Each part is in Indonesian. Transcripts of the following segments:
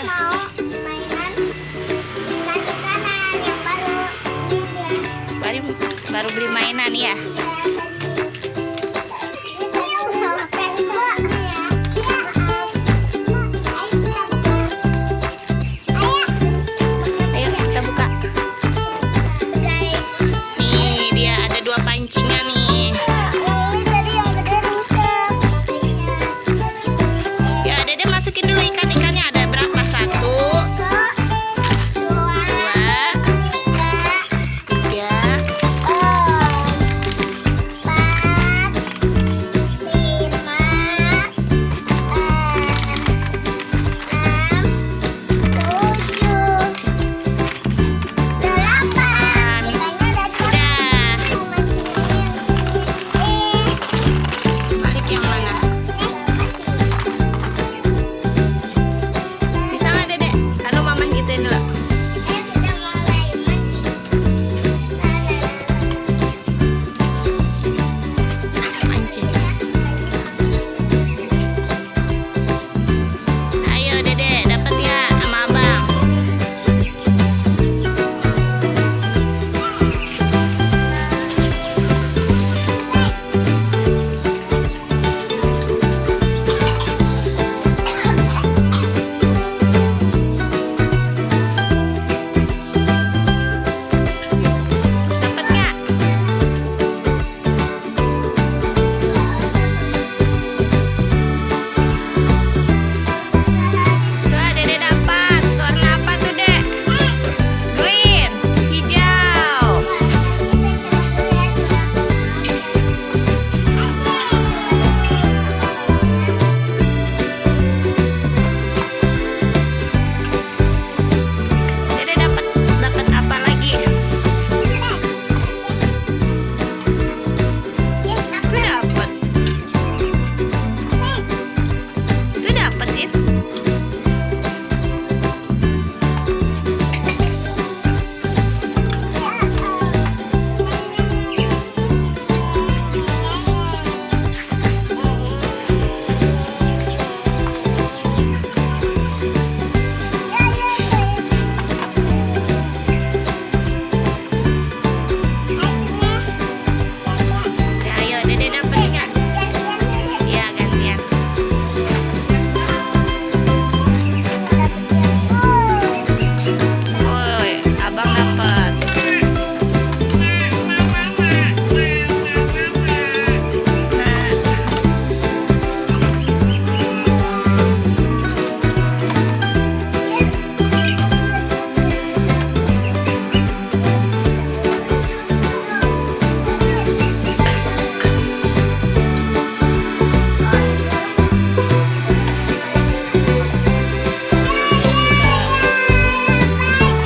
mau mainan ikan-ikanan yang baru. Baru beli mainan ya. Ayo kita buka. Guys, Nih dia ada 2 pancingan nih. ini tadi yang gede rusak. Ya Dede masukin dulu ikan-ikannya. Ada berapa? 1, 2, 3. 8, balik yang mana? Bisa nggak Dede? Aduh mama gituin dulu. Mancing. Ayo Dede, dapat ya sama abang. Dapat nggak? Tuh Dede dapat. Warna apa tuh Dek? Green, hijau. Dede dapat apa lagi? Itu dapat ya. Ya, ayo Dede dapat nggak? Iya gantian. Woi, abang dapat.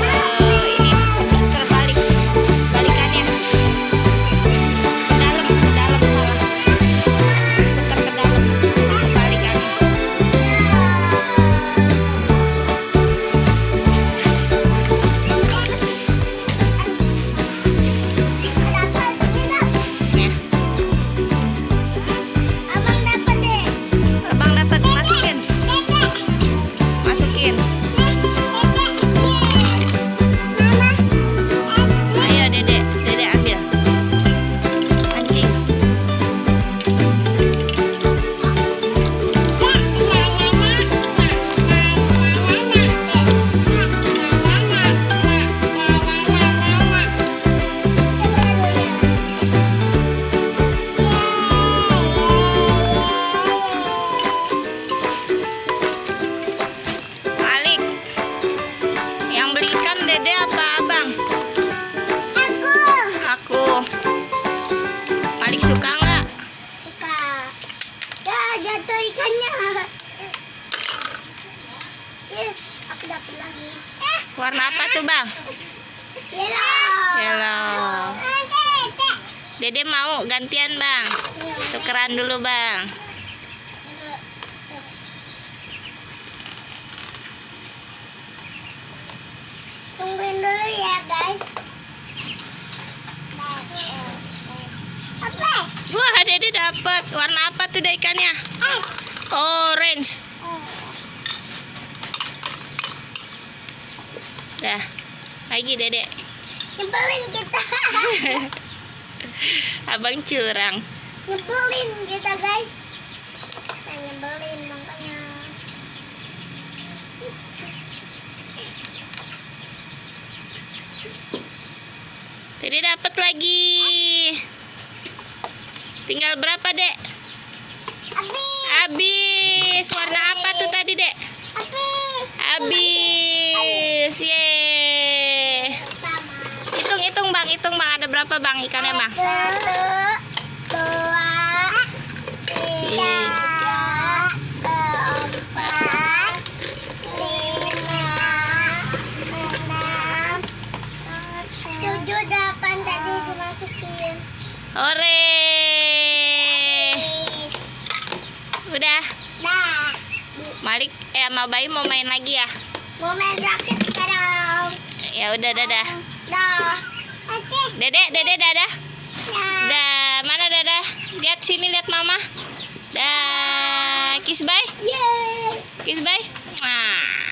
Nah, ini terbalik balikannya. Ke dalam malah. Putar ke dalam kebalikannya. Nih, abang dapat masukin. Ayo Dede ambil. Mancing. Balik. Yang beli ikan Dede apa abang? Aku. Malik suka nggak? Jatuh ikannya. Aku dapat lagi. Warna apa tuh bang? Yellow. Dede mau gantian bang. Tukeran dulu bang. Tungguin dulu ya guys. Apa? Wah Dede dapat. Warna apa tuh ikannya? Orange. Dah. Lagi Dedek. Nyebelin kita. Abang curang. Nyebelin kita guys. Kita nyebelin makanya. Dede dapat lagi. Tinggal berapa, Dek? Habis. Habis. Warna apa tuh tadi, Dek? Habis. Habis. Yeay. Sama. Hitung Bang, ada berapa Bang ikannya Bang? 1, 2, 3, 4, 5, 6, 7, 8 tadi dimasukin. Hore. Habis. Udah. Dah. Malik sama Bayi mau main lagi ya? Mau main raket sekarang. Ya udah dadah. Dah. Oke. Dedek dadah. Dah. Dah, mana dadah? Lihat sini, lihat Mama. Dah. Kiss bye. Yeay. Kiss bye. Mwah.